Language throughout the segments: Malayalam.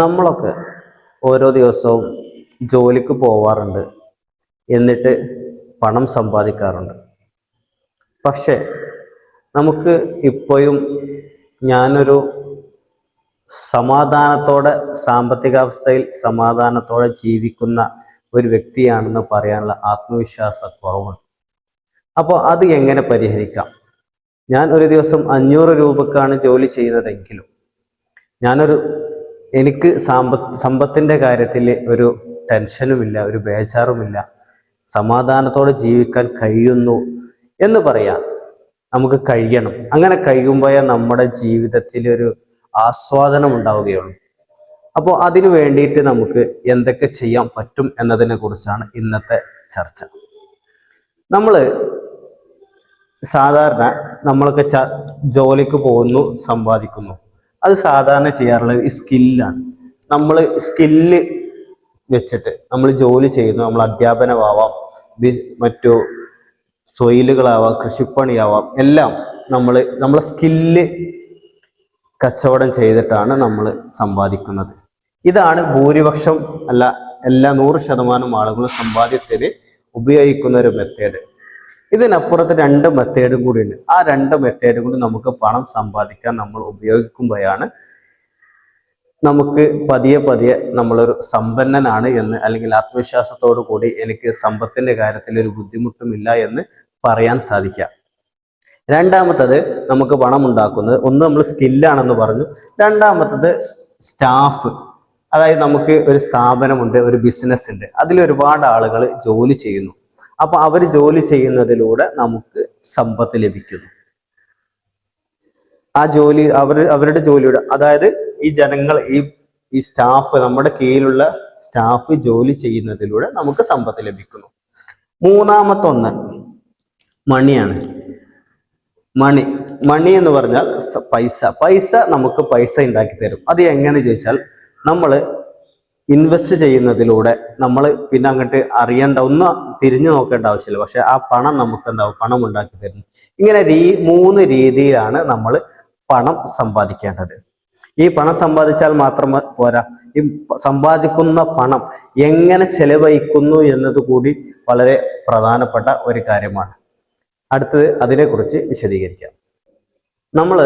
നമ്മളൊക്കെ ഓരോ ദിവസവും ജോലിക്ക് പോവാറുണ്ട്, എന്നിട്ട് പണം സമ്പാദിക്കാറുണ്ട്. പക്ഷെ നമുക്ക് ഇപ്പോഴും ഞാനൊരു സമാധാനത്തോടെ, സാമ്പത്തികാവസ്ഥയിൽ സമാധാനത്തോടെ ജീവിക്കുന്ന ഒരു വ്യക്തിയാണെന്ന് പറയാനുള്ള ആത്മവിശ്വാസ കുറവുണ്ട്. അപ്പോൾ അത് എങ്ങനെ പരിഹരിക്കാം? ഞാൻ ഒരു ദിവസം 500 രൂപക്കാണ് ജോലി ചെയ്യുന്നതെങ്കിലും എനിക്ക് സമ്പത്തിൻ്റെ കാര്യത്തിൽ ഒരു ടെൻഷനുമില്ല, ഒരു ബേജാറുമില്ല, സമാധാനത്തോടെ ജീവിക്കാൻ കഴിയുന്നു എന്ന് പറയാം. നമുക്ക് കഴിയണം. അങ്ങനെ കഴിയുമ്പോഴേ നമ്മുടെ ജീവിതത്തിൽ ഒരു ആസ്വാദനം ഉണ്ടാവുകയുള്ളൂ. അപ്പോൾ അതിനു വേണ്ടിയിട്ട് നമുക്ക് എന്തൊക്കെ ചെയ്യാൻ പറ്റും എന്നതിനെ കുറിച്ചാണ് ഇന്നത്തെ ചർച്ച. നമ്മൾ സാധാരണ നമ്മളൊക്കെ ജോലിക്ക് പോകുന്നു, സമ്പാദിക്കുന്നു. അത് സാധാരണ ചെയ്യാറുള്ളത് ഈ സ്കില്ലാണ്. നമ്മൾ സ്കില്ല് വെച്ചിട്ട് നമ്മൾ ജോലി ചെയ്യുന്നു. നമ്മൾ അധ്യാപനമാവാം, മറ്റു തൊഴിലുകളാവാം, കൃഷിപ്പണിയാവാം, എല്ലാം നമ്മളെ സ്കില്ല് കച്ചവടം ചെയ്തിട്ടാണ് നമ്മൾ സമ്പാദിക്കുന്നത്. ഇതാണ് ഭൂരിപക്ഷം, അല്ല എല്ലാ 100% ആളുകളും സമ്പാദ്യത്തിൽ ഉപയോഗിക്കുന്ന ഒരു മെത്തേഡ്. ഇതിനപ്പുറത്ത് 2 മെത്തേഡും കൂടിയുണ്ട്. ആ 2 മെത്തേഡും കൂടി നമുക്ക് പണം സമ്പാദിക്കാൻ നമ്മൾ ഉപയോഗിക്കുമ്പോഴാണ് നമുക്ക് പതിയെ പതിയെ നമ്മളൊരു സമ്പന്നനാണ് എന്ന്, അല്ലെങ്കിൽ ആത്മവിശ്വാസത്തോടു കൂടി എനിക്ക് സമ്പത്തിന്റെ കാര്യത്തിൽ ഒരു ബുദ്ധിമുട്ടുമില്ല എന്ന് പറയാൻ സാധിക്കുക. രണ്ടാമത്തത്, നമുക്ക് പണം ഉണ്ടാക്കുന്നത്, ഒന്ന് നമ്മൾ സ്കില്ലാണെന്ന് പറഞ്ഞു. രണ്ടാമത്തത് സ്റ്റാഫ്. അതായത് നമുക്ക് ഒരു സ്ഥാപനമുണ്ട്, ഒരു ബിസിനസ് ഉണ്ട്, അതിൽ ഒരുപാട് ആളുകൾ ജോലി ചെയ്യുന്നു. അപ്പൊ അവർ ജോലി ചെയ്യുന്നതിലൂടെ നമുക്ക് സമ്പത്ത് ലഭിക്കുന്നു. ആ ജോലി അവരുടെ ജോലിയുടെ, അതായത് ഈ ജനങ്ങൾ, ഈ സ്റ്റാഫ്, നമ്മുടെ കീഴിലുള്ള സ്റ്റാഫ് ജോലി ചെയ്യുന്നതിലൂടെ നമുക്ക് സമ്പത്ത് ലഭിക്കുന്നു. മൂന്നാമത്തെ ഒന്ന് മണിയാണ്. മണി എന്ന് പറഞ്ഞാൽ പൈസ നമുക്ക് പൈസ ഉണ്ടാക്കി തരും. അത് എങ്ങനെ ചോദിച്ചാൽ, നമ്മൾ ഇൻവെസ്റ്റ് ചെയ്യുന്നതിലൂടെ നമ്മൾ പിന്നെ അങ്ങോട്ട് അറിയേണ്ട, ഒന്നും തിരിഞ്ഞു നോക്കേണ്ട ആവശ്യമില്ല. പക്ഷെ ആ പണം നമുക്ക് എന്താവും, പണം ഉണ്ടാക്കി തരുന്നു. ഇങ്ങനെ 3 രീതിയിലാണ് നമ്മൾ പണം സമ്പാദിക്കേണ്ടത്. ഈ പണം സമ്പാദിച്ചാൽ മാത്രം പോരാ, ഈ സമ്പാദിക്കുന്ന പണം എങ്ങനെ ചെലവഴിക്കുന്നു എന്നത് കൂടി വളരെ പ്രധാനപ്പെട്ട ഒരു കാര്യമാണ്. അടുത്തത് അതിനെക്കുറിച്ച് വിശദീകരിക്കാം. നമ്മൾ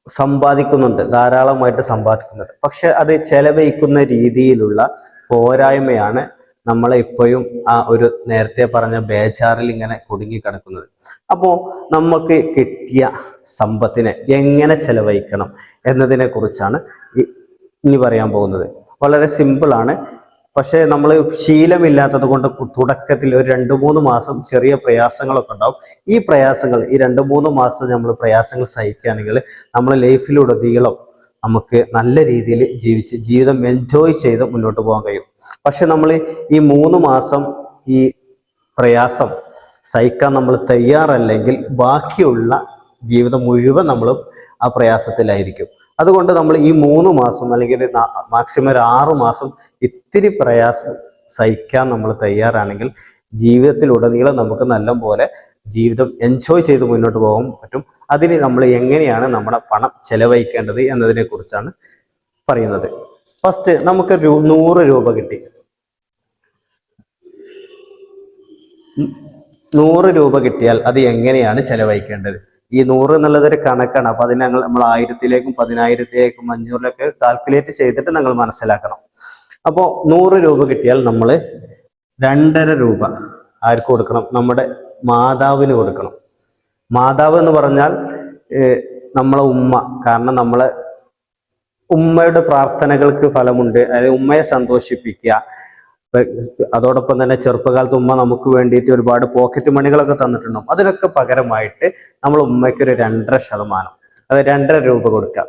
സമ്പാദിക്കുന്നുണ്ട്, ധാരാളമായിട്ട് സമ്പാദിക്കുന്നുണ്ട്. പക്ഷെ അത് ചെലവഴിക്കുന്ന രീതിയിലുള്ള പോരായ്മയാണ് നമ്മളെ ഇപ്പോഴും ആ ഒരു നേരത്തെ പറഞ്ഞ ബേജാറിൽ ഇങ്ങനെ കുടുങ്ങി കിടക്കുന്നത്. അപ്പോൾ നമുക്ക് കിട്ടിയ സമ്പത്തിനെ എങ്ങനെ ചെലവഴിക്കണം എന്നതിനെ കുറിച്ചാണ് ഇനി പറയാൻ പോകുന്നത്. വളരെ സിമ്പിളാണ്. പക്ഷെ നമ്മൾ ശീലമില്ലാത്തത് കൊണ്ട് തുടക്കത്തിൽ ഒരു 2-3 മാസം ചെറിയ പ്രയാസങ്ങളൊക്കെ ഉണ്ടാവും. ഈ 2-3 മാസത്തെ നമ്മൾ പ്രയാസങ്ങൾ സഹിക്കുകയാണെങ്കിൽ നമ്മൾ ലൈഫിലുടനീളം നമുക്ക് നല്ല രീതിയിൽ ജീവിതം എൻജോയ് ചെയ്ത് മുന്നോട്ട് പോകാൻ കഴിയും. പക്ഷെ നമ്മൾ ഈ 3 മാസം ഈ പ്രയാസം സഹിക്കാൻ നമ്മൾ തയ്യാറല്ലെങ്കിൽ ബാക്കിയുള്ള ജീവിതം മുഴുവൻ നമ്മൾ ആ പ്രയാസത്തിലായിരിക്കും. അതുകൊണ്ട് നമ്മൾ ഈ 3 മാസം അല്ലെങ്കിൽ മാക്സിമം ഒരു 6 മാസം ഇത്തിരി പ്രയാസം സഹിക്കാൻ നമ്മൾ തയ്യാറാണെങ്കിൽ ജീവിതത്തിലുടനീളം നമുക്ക് നല്ല പോലെ ജീവിതം എൻജോയ് ചെയ്ത് മുന്നോട്ട് പോകാൻ പറ്റും. അതിന് നമ്മൾ എങ്ങനെയാണ് നമ്മുടെ പണം ചെലവഴിക്കേണ്ടത് എന്നതിനെ കുറിച്ചാണ് പറയുന്നത്. ഫസ്റ്റ്, നമുക്ക് 100 രൂപ കിട്ടി. 100 രൂപ കിട്ടിയാൽ അത് എങ്ങനെയാണ് ചെലവഴിക്കേണ്ടത്? ഈ 100 എന്നുള്ളത് ഒരു കണക്കാണ്. അപ്പൊ അതിനെ നമ്മൾ 1000-ലേക്കും 10,000-ലേക്കും 500-ലൊക്കെ കാൽക്കുലേറ്റ് ചെയ്തിട്ട് നിങ്ങൾ മനസ്സിലാക്കണം. അപ്പോൾ 100 രൂപ കിട്ടിയാൽ നമ്മൾ 2.5 രൂപ ആർക്ക് കൊടുക്കണം? നമ്മുടെ മാതാവിന് കൊടുക്കണം. മാതാവ് എന്ന് പറഞ്ഞാൽ നമ്മളെ ഉമ്മ. കാരണം നമ്മളെ ഉമ്മയുടെ പ്രാർത്ഥനകൾക്ക് ഫലമുണ്ട്. അതായത് ഉമ്മയെ സന്തോഷിപ്പിക്കുക. അതോടൊപ്പം തന്നെ ചെറുപ്പകാലത്ത് ഉമ്മ നമുക്ക് വേണ്ടിയിട്ട് ഒരുപാട് പോക്കറ്റ് മണികളൊക്കെ തന്നിട്ടുണ്ടാവും. അതിനൊക്കെ പകരമായിട്ട് നമ്മൾ ഉമ്മയ്ക്ക് ഒരു 2.5%, അതായത് 2.5 രൂപ കൊടുക്കുക.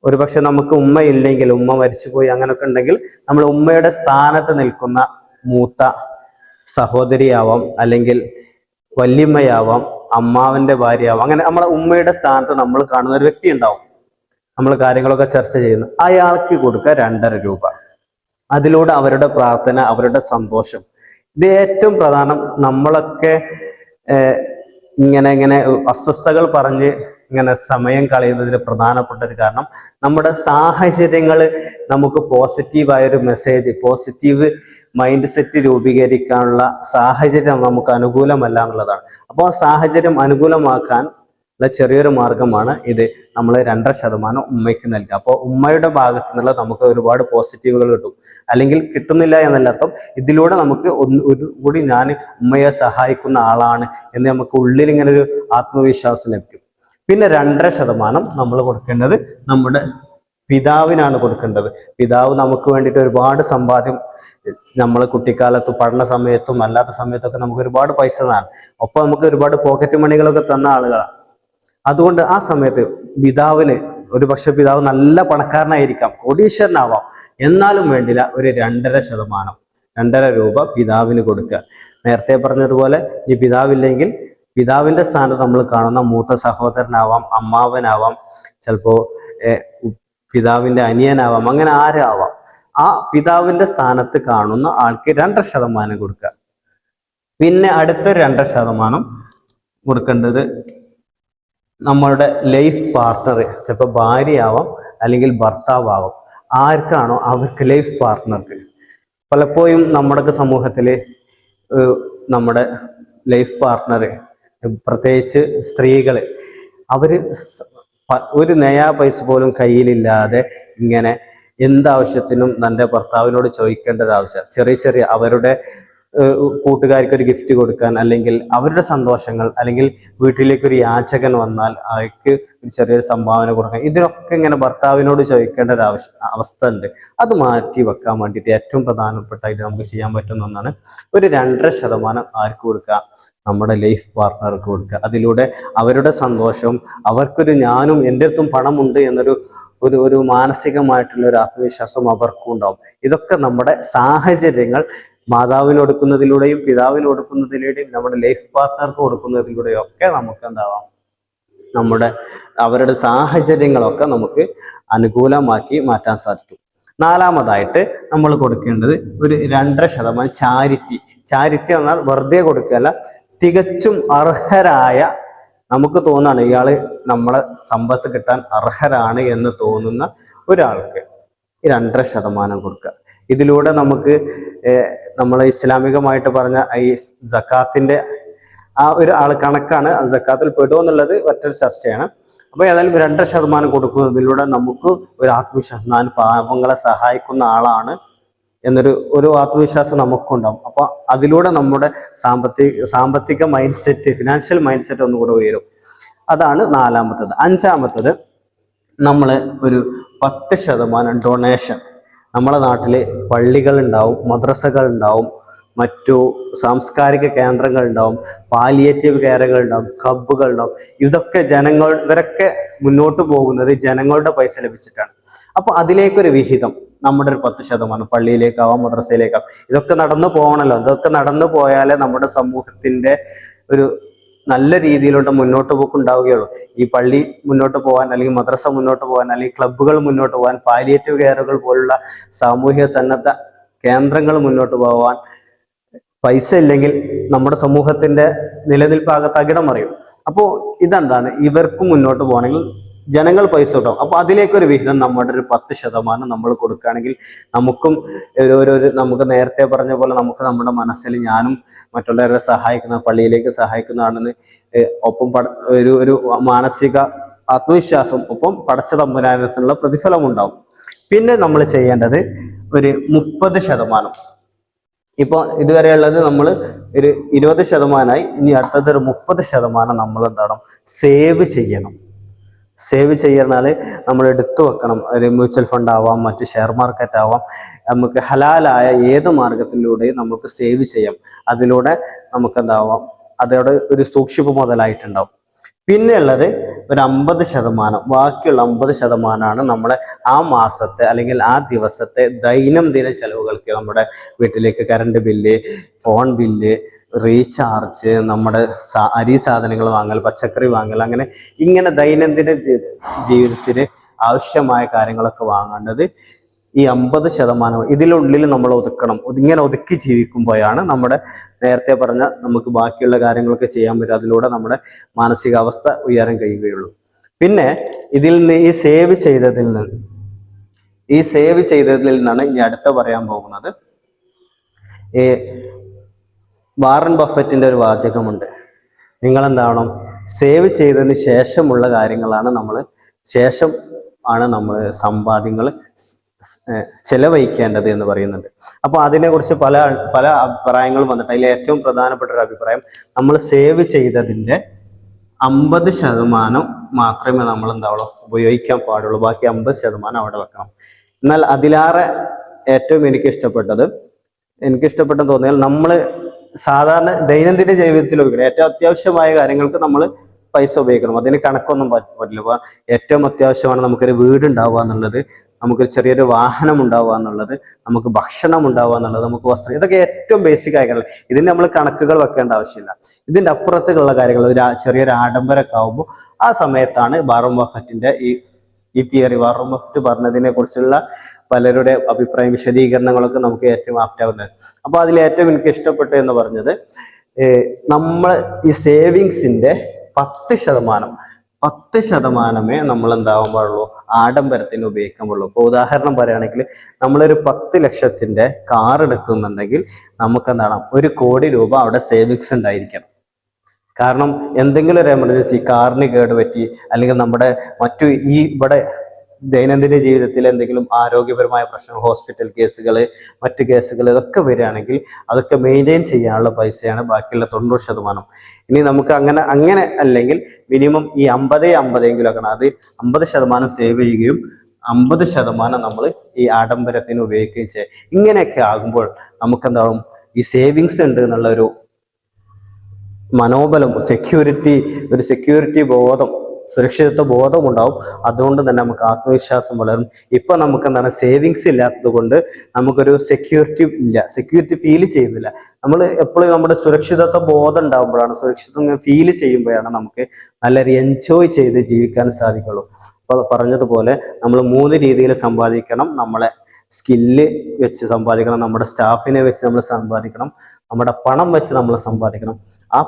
ഒരു പക്ഷെ നമുക്ക് ഉമ്മ ഇല്ലെങ്കിൽ, ഉമ്മ മരിച്ചുപോയി, അങ്ങനെയൊക്കെ ഉണ്ടെങ്കിൽ നമ്മൾ ഉമ്മയുടെ സ്ഥാനത്ത് നിൽക്കുന്ന മൂത്ത സഹോദരിയാവാം, അല്ലെങ്കിൽ വല്യമ്മയാവാം, അമ്മാവന്റെ ഭാര്യയാവാം, അങ്ങനെ നമ്മളെ ഉമ്മയുടെ സ്ഥാനത്ത് നമ്മൾ കാണുന്ന ഒരു വ്യക്തി ഉണ്ടാവും. നമ്മൾ കാര്യങ്ങളൊക്കെ ചർച്ച ചെയ്യുന്നു. അയാൾക്ക് കൊടുക്കുക 2.5 രൂപ. അതിലൂടെ അവരുടെ പ്രാർത്ഥന, അവരുടെ സന്തോഷം, ഇത് ഏറ്റവും പ്രധാനം. നമ്മളൊക്കെ ഇങ്ങനെ അസ്വസ്ഥതകൾ പറഞ്ഞ് ഇങ്ങനെ സമയം കളയുന്നതിന് പ്രധാനപ്പെട്ട ഒരു കാരണം നമ്മുടെ സാഹചര്യങ്ങൾ നമുക്ക് പോസിറ്റീവായൊരു മെസ്സേജ്, പോസിറ്റീവ് മൈൻഡ് സെറ്റ് രൂപീകരിക്കാനുള്ള സാഹചര്യം നമുക്ക് അനുകൂലമല്ല എന്നുള്ളതാണ്. അപ്പോൾ സാഹചര്യം അനുകൂലമാക്കാൻ ഉള്ള ചെറിയൊരു മാർഗമാണ് ഇത്. നമ്മൾ 2.5% ഉമ്മയ്ക്ക് നൽകുക. അപ്പോൾ ഉമ്മയുടെ ഭാഗത്തു നിന്നുള്ള നമുക്ക് ഒരുപാട് പോസിറ്റീവുകൾ കിട്ടും. അല്ലെങ്കിൽ കിട്ടുന്നില്ല എന്നല്ല അർത്ഥം, ഇതിലൂടെ നമുക്ക് ഒരു കൂടി ഞാൻ ഉമ്മയെ സഹായിക്കുന്ന ആളാണ് എന്ന് നമുക്ക് ഉള്ളിൽ ഇങ്ങനെ ഒരു ആത്മവിശ്വാസം ലഭിക്കും. പിന്നെ 2.5% നമ്മൾ കൊടുക്കേണ്ടത് നമ്മുടെ പിതാവിനാണ് കൊടുക്കേണ്ടത്. പിതാവ് നമുക്ക് വേണ്ടിയിട്ട് ഒരുപാട് സമ്പാദ്യം നമ്മൾ കുട്ടിക്കാലത്ത് പഠന സമയത്തും അല്ലാത്ത സമയത്തൊക്കെ നമുക്ക് ഒരുപാട് പൈസ തന്നാണ്. ഒപ്പം നമുക്ക് ഒരുപാട് പോക്കറ്റ് മണികളൊക്കെ തന്ന ആളുകളാണ്. അതുകൊണ്ട് ആ സമയത്ത് പിതാവിന്, ഒരു പക്ഷെ പിതാവ് നല്ല പണക്കാരനായിരിക്കാം, കോടീശ്വരനാവാം, എന്നാലും വേണ്ടില്ല ഒരു 2.5%, 2.5 രൂപ പിതാവിന് കൊടുക്കുക. നേരത്തെ പറഞ്ഞതുപോലെ ഈ പിതാവില്ലെങ്കിൽ പിതാവിന്റെ സ്ഥാനത്ത് നമ്മൾ കാണുന്ന മൂത്ത സഹോദരനാവാം, അമ്മാവനാവാം, ചിലപ്പോ പിതാവിന്റെ അനിയനാവാം, അങ്ങനെ ആരാവാം. ആ പിതാവിന്റെ സ്ഥാനത്ത് കാണുന്ന ആൾക്ക് 2.5% കൊടുക്കുക. പിന്നെ അടുത്ത 2.5% കൊടുക്കേണ്ടത് നമ്മളുടെ ലൈഫ് പാർട്ണർ, ചിലപ്പോൾ ഭാര്യയാവാം അല്ലെങ്കിൽ ഭർത്താവാം, ആർക്കാണോ അവർക്ക് ലൈഫ് പാർട്ട്ണർക്ക്. പലപ്പോഴും നമ്മുടെയൊക്കെ സമൂഹത്തിൽ നമ്മുടെ ലൈഫ് പാർട്ട്ണർ, പ്രത്യേകിച്ച് സ്ത്രീകൾ, അവര് ഒരു നയാ പൈസ പോലും കയ്യിലില്ലാതെ ഇങ്ങനെ എന്താവശ്യത്തിനും തൻ്റെ ഭർത്താവിനോട് ചോദിക്കേണ്ട ഒരു ആവശ്യം, ചെറിയ ചെറിയ അവരുടെ കൂട്ടുകാർക്ക് ഒരു ഗിഫ്റ്റ് കൊടുക്കാൻ, അല്ലെങ്കിൽ അവരുടെ സന്തോഷങ്ങൾ, അല്ലെങ്കിൽ വീട്ടിലേക്ക് ഒരു യാചകൻ വന്നാൽ അവർക്ക് ഒരു ചെറിയൊരു സംഭാവന കൊടുക്കാൻ, ഇതിനൊക്കെ ഇങ്ങനെ ഭർത്താവിനോട് ചോദിക്കേണ്ട ഒരു അവസ്ഥ ഉണ്ട്. അത് മാറ്റി വെക്കാൻ വേണ്ടിയിട്ട് ഏറ്റവും പ്രധാനപ്പെട്ടായിട്ട് നമുക്ക് ചെയ്യാൻ പറ്റുന്ന ഒന്നാണ് ഒരു 2.5% ആർക്ക് കൊടുക്കുക, നമ്മുടെ ലൈഫ് പാർട്ട്ണർക്ക് കൊടുക്കുക. അതിലൂടെ അവരുടെ സന്തോഷവും അവർക്കൊരു ഞാനും എൻ്റെ അടുത്തും പണമുണ്ട് എന്നൊരു ഒരു മാനസികമായിട്ടുള്ള ഒരു ആത്മവിശ്വാസം അവർക്കും ഉണ്ടാവും. ഇതൊക്കെ നമ്മുടെ സാഹചര്യങ്ങൾ മാതാവിന് കൊടുക്കുന്നതിലൂടെയും പിതാവിന് കൊടുക്കുന്നതിലൂടെയും നമ്മുടെ ലൈഫ് പാർട്ട്ണർക്ക് കൊടുക്കുന്നതിലൂടെയും ഒക്കെ നമുക്ക് എന്താവാം, അവരുടെ സാഹചര്യങ്ങളൊക്കെ നമുക്ക് അനുകൂലമാക്കി മാറ്റാൻ സാധിക്കും. 4-മതായിട്ട് നമ്മൾ കൊടുക്കേണ്ടത് ഒരു 2.5% ചാരിറ്റി എന്നാൽ വെറുതെ കൊടുക്കുകയല്ല, തികച്ചും അർഹരായ, നമുക്ക് തോന്നാണ് ഇയാള് നമ്മളെ സമ്പത്ത് കിട്ടാൻ അർഹരാണ് എന്ന് തോന്നുന്ന ഒരാൾക്ക് 2.5% കൊടുക്കുക. ഇതിലൂടെ നമുക്ക് നമ്മൾ ഇസ്ലാമികമായിട്ട് പറഞ്ഞ ഈ സക്കാത്തിന്റെ ആ ഒരു കണക്കാണ്, സക്കാത്തിൽ പെടുമോ എന്നുള്ളത് മറ്റൊരു ചർച്ചയാണ്. അപ്പൊ ഏതായാലും 2.5% കൊടുക്കുന്നതിലൂടെ നമുക്ക് ഒരു ആത്മവിശ്വാസം, ഞാൻ പാവങ്ങളെ സഹായിക്കുന്ന ആളാണ് എന്നൊരു ആത്മവിശ്വാസം നമുക്കുണ്ടാവും. അപ്പൊ അതിലൂടെ നമ്മുടെ സാമ്പത്തിക mind set, financial mind set ഒന്നുകൂടെ ഉയരും. അതാണ് 4-മത്തത്. 5-മത്തത് നമ്മൾ ഒരു 10% ഡൊണേഷൻ. നമ്മുടെ നാട്ടിൽ പള്ളികൾ ഉണ്ടാവും, മദ്രസകൾ ഉണ്ടാവും, മറ്റു സാംസ്കാരിക കേന്ദ്രങ്ങൾ ഉണ്ടാവും, പാലിയേറ്റീവ് കെയറുകൾ ഉണ്ടാവും, ക്ലബ്ബുകൾ ഉണ്ടാവും. ഇവരൊക്കെ മുന്നോട്ട് പോകുന്നത് ജനങ്ങളുടെ പൈസ ലഭിച്ചിട്ടാണ്. അപ്പൊ അതിലേക്കൊരു വിഹിതം, നമ്മുടെ ഒരു 10%, പള്ളിയിലേക്കാവാം, മദ്രസയിലേക്കാവാം, ഇതൊക്കെ നടന്നു പോകണമല്ലോ. ഇതൊക്കെ നടന്നു പോയാലേ നമ്മുടെ സമൂഹത്തിന്റെ ഒരു നല്ല രീതിയിലുള്ള മുന്നോട്ട് പോക്ക് ഉണ്ടാവുകയുള്ളൂ. ഈ പള്ളി മുന്നോട്ട് പോകാൻ, അല്ലെങ്കിൽ മദ്രസ മുന്നോട്ട് പോകാൻ, അല്ലെങ്കിൽ ക്ലബ്ബുകൾ മുന്നോട്ട് പോകാൻ, പാലിയേറ്റീവ് കെയറുകൾ പോലുള്ള സാമൂഹ്യ സന്നദ്ധ കേന്ദ്രങ്ങൾ മുന്നോട്ട് പോകാൻ പൈസ ഇല്ലെങ്കിൽ നമ്മുടെ സമൂഹത്തിന്റെ നിലനിൽപ്പാകെ തകിടം മറിയും. അപ്പോൾ ഇതെന്താണ്, ഇവർക്ക് മുന്നോട്ട് പോകണമെങ്കിൽ ജനങ്ങൾ പൈസ കിട്ടും. അപ്പൊ അതിലേക്കൊരു വിഹിതം നമ്മുടെ ഒരു 10% നമ്മൾ കൊടുക്കുകയാണെങ്കിൽ നമുക്കും നമുക്ക് നേരത്തെ പറഞ്ഞ പോലെ നമുക്ക് നമ്മുടെ മനസ്സിൽ ഞാനും മറ്റുള്ളവരെ സഹായിക്കുന്ന, പള്ളിയിലേക്ക് സഹായിക്കുന്നതാണെന്ന് ഒപ്പം ഒരു മാനസിക ആത്മവിശ്വാസം, ഒപ്പം പടച്ച തമ്പുരാനത്തിനുള്ള പ്രതിഫലം ഉണ്ടാവും. പിന്നെ നമ്മൾ ചെയ്യേണ്ടത് ഒരു 30%. ഇപ്പോൾ ഇതുവരെയുള്ളത് നമ്മൾ ഒരു 20%, ഇനി അടുത്തത് ഒരു 30% നമ്മൾ എന്താണ് സേവ് ചെയ്യണം. സേവ് ചെയ്യണമെന്നാൽ നമ്മൾ എടുത്തു വെക്കണം. ഒരു മ്യൂച്വൽ ഫണ്ട് ആവാം, മറ്റ് ഷെയർ മാർക്കറ്റ് ആവാം, നമുക്ക് ഹലാലായ ഏത് മാർഗത്തിലൂടെയും നമുക്ക് സേവ് ചെയ്യാം. അതിലൂടെ നമുക്ക് എന്താവാം, അതോടെ ഒരു സൂക്ഷിപ്പ് മുതലായിട്ടുണ്ടാവും. പിന്നെ ഉള്ളത് ഒരു 50%, ബാക്കിയുള്ള 50%ആണ് നമ്മളെ ആ മാസത്തെ അല്ലെങ്കിൽ ആ ദിവസത്തെ ദൈനംദിന ചെലവുകൾക്ക്. നമ്മുടെ വീട്ടിലേക്ക് current bill, phone bill, recharge, നമ്മുടെ അരി സാധനങ്ങൾ വാങ്ങൽ, പച്ചക്കറി വാങ്ങൽ, ഇങ്ങനെ ദൈനംദിന ജീവിതത്തിന് ആവശ്യമായ കാര്യങ്ങളൊക്കെ വാങ്ങേണ്ടത് ഈ 50%. ഇതിനുള്ളിൽ നമ്മൾ ഒതുക്കണം. ഇങ്ങനെ ഒതുക്കി ജീവിക്കുമ്പോഴാണ് നമ്മുടെ നേരത്തെ പറഞ്ഞ നമുക്ക് ബാക്കിയുള്ള കാര്യങ്ങളൊക്കെ ചെയ്യാൻ പറ്റും. അതിലൂടെ നമ്മുടെ മാനസികാവസ്ഥ ഉയരാൻ കഴിയുകയുള്ളൂ. പിന്നെ ഇതിൽ നിന്ന് ഈ സേവ് ചെയ്തതിൽ നിന്നാണ് ഇനി അടുത്ത പറയാൻ പോകുന്നത്. ഈ വാറൻ ബഫറ്റിന്റെ ഒരു വാചകമുണ്ട്, നിങ്ങൾ എന്താവണം, സേവ് ചെയ്തതിന് ശേഷമുള്ള കാര്യങ്ങളാണ് നമ്മൾ സമ്പാദ്യങ്ങൾ ചെലവഴിക്കേണ്ടത് എന്ന് പറയുന്നുണ്ട്. അപ്പോൾ അതിനെക്കുറിച്ച് പല പല അഭിപ്രായങ്ങളും വന്നിട്ട് അതിൽ ഏറ്റവും പ്രധാനപ്പെട്ട ഒരു അഭിപ്രായം, നമ്മൾ സേവ് ചെയ്തതിൻ്റെ 50% മാത്രമേ നമ്മൾ എന്താവുള്ളൂ ഉപയോഗിക്കാൻ പാടുള്ളൂ, ബാക്കി 50% അവിടെ വെക്കണം. എന്നാൽ അതിലേറെ ഏറ്റവും എനിക്ക് ഇഷ്ടപ്പെട്ടെന്ന് തോന്നിയാൽ നമ്മൾ സാധാരണ ദൈനംദിന ജീവിതത്തിൽ ഉപയോഗിക്കണം ഏറ്റവും അത്യാവശ്യമായ കാര്യങ്ങൾക്ക് നമ്മൾ പൈസ ഉപയോഗിക്കണം. അതിന് കണക്കൊന്നും പറ്റില്ല. അപ്പൊ ഏറ്റവും അത്യാവശ്യമാണ് നമുക്കൊരു വീട് ഉണ്ടാവുക എന്നുള്ളത്, നമുക്കൊരു ചെറിയൊരു വാഹനം ഉണ്ടാവുക എന്നുള്ളത്, നമുക്ക് ഭക്ഷണം ഉണ്ടാവുക എന്നുള്ളത്, നമുക്ക് വസ്ത്രം, ഇതൊക്കെ ഏറ്റവും ബേസിക് ആയ കാര്യങ്ങൾ. ഇതിന് നമ്മൾ കണക്കുകൾ വെക്കേണ്ട ആവശ്യമില്ല. ഇതിന്റെ അപ്പുറത്തുള്ള കാര്യങ്ങൾ ചെറിയൊരു ആഡംബരമൊക്കെ ആകുമ്പോൾ ആ സമയത്താണ് വാറൻ ബഫറ്റിന്റെ ഈ തിയറി, വാറൻ ബഫറ്റ് പറഞ്ഞതിനെ കുറിച്ചുള്ള പലരുടെ അഭിപ്രായ വിശദീകരണങ്ങളൊക്കെ നമുക്ക് ഏറ്റവും ആപ്റ്റാവുന്നത്. അപ്പൊ അതിൽ ഏറ്റവും എനിക്ക് ഇഷ്ടപ്പെട്ടു എന്ന് പറഞ്ഞത്, നമ്മൾ ഈ സേവിങ്സിന്റെ 10% നമ്മൾ എന്താവാൻ പാടുള്ളൂ, ആഡംബരത്തിന് ഉപയോഗിക്കാൻ പാടുള്ളൂ. ഇപ്പൊ ഉദാഹരണം പറയുകയാണെങ്കിൽ, നമ്മളൊരു 10 ലക്ഷത്തിന്റെ കാർ എടുക്കുന്നുണ്ടെങ്കിൽ നമുക്ക് എന്താണ് 1 കോടി രൂപ അവിടെ സേവിങ്സ് ഉണ്ടായിരിക്കണം. കാരണം എന്തെങ്കിലും ഒരു എമർജൻസി, കാറിന് കേടുപറ്റി, അല്ലെങ്കിൽ നമ്മുടെ ഇവിടെ ദൈനംദിന ജീവിതത്തിൽ എന്തെങ്കിലും ആരോഗ്യപരമായ പ്രശ്നങ്ങൾ, ഹോസ്പിറ്റൽ കേസുകൾ, മറ്റു കേസുകൾ, ഇതൊക്കെ വരികയാണെങ്കിൽ അതൊക്കെ മെയിൻറ്റെയിൻ ചെയ്യാനുള്ള പൈസയാണ് ബാക്കിയുള്ള 90%. ഇനി നമുക്ക് അങ്ങനെ അല്ലെങ്കിൽ മിനിമം ഈ 50 എങ്കിലും ആക്കണം. അത് 50% സേവ് ചെയ്യുകയും 50% നമ്മൾ ഈ ആഡംബരത്തിന് ഉപയോഗിക്കുകയും ചെയ്യുക. ഇങ്ങനെയൊക്കെ ആകുമ്പോൾ നമുക്ക് എന്താവും, ഈ സേവിങ്സ് ഉണ്ട് എന്നുള്ള ഒരു മനോബലം, സെക്യൂരിറ്റി ബോധം, സുരക്ഷിതത്വ ബോധം ഉണ്ടാവും. അതുകൊണ്ട് തന്നെ നമുക്ക് ആത്മവിശ്വാസം വളരും. ഇപ്പൊ നമുക്ക് എന്താണ്, സേവിങ്സ് ഇല്ലാത്തത് കൊണ്ട് നമുക്കൊരു സെക്യൂരിറ്റി ഫീൽ ചെയ്യുന്നില്ല. നമ്മൾ എപ്പോഴും നമ്മുടെ സുരക്ഷിതത്വ ബോധം ഉണ്ടാകുമ്പോഴാണ്, സുരക്ഷിതത്വം ഫീൽ ചെയ്യുമ്പോഴാണ് നമുക്ക് നല്ലൊരു എൻജോയ് ചെയ്ത് ജീവിക്കാൻ സാധിക്കുള്ളൂ. അപ്പൊ പറഞ്ഞതുപോലെ നമ്മൾ 3 രീതിയിൽ സമ്പാദിക്കണം. നമ്മളെ സ്കില്ല് വെച്ച് സമ്പാദിക്കണം, നമ്മുടെ സ്റ്റാഫിനെ വെച്ച് നമ്മൾ സമ്പാദിക്കണം, നമ്മുടെ പണം വെച്ച് നമ്മൾ സമ്പാദിക്കണം. ആ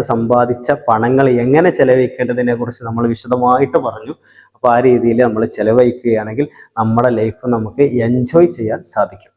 സമ്പാദിച്ച പണങ്ങൾ എങ്ങനെ ചെലവഴിക്കേണ്ടതിനെ കുറിച്ച് നമ്മൾ വിശദമായിട്ട് പറഞ്ഞു. അപ്പോൾ ആ രീതിയിൽ നമ്മൾ ചെലവഴിക്കുകയാണെങ്കിൽ നമ്മുടെ ലൈഫ് നമുക്ക് എൻജോയ് ചെയ്യാൻ സാധിക്കും.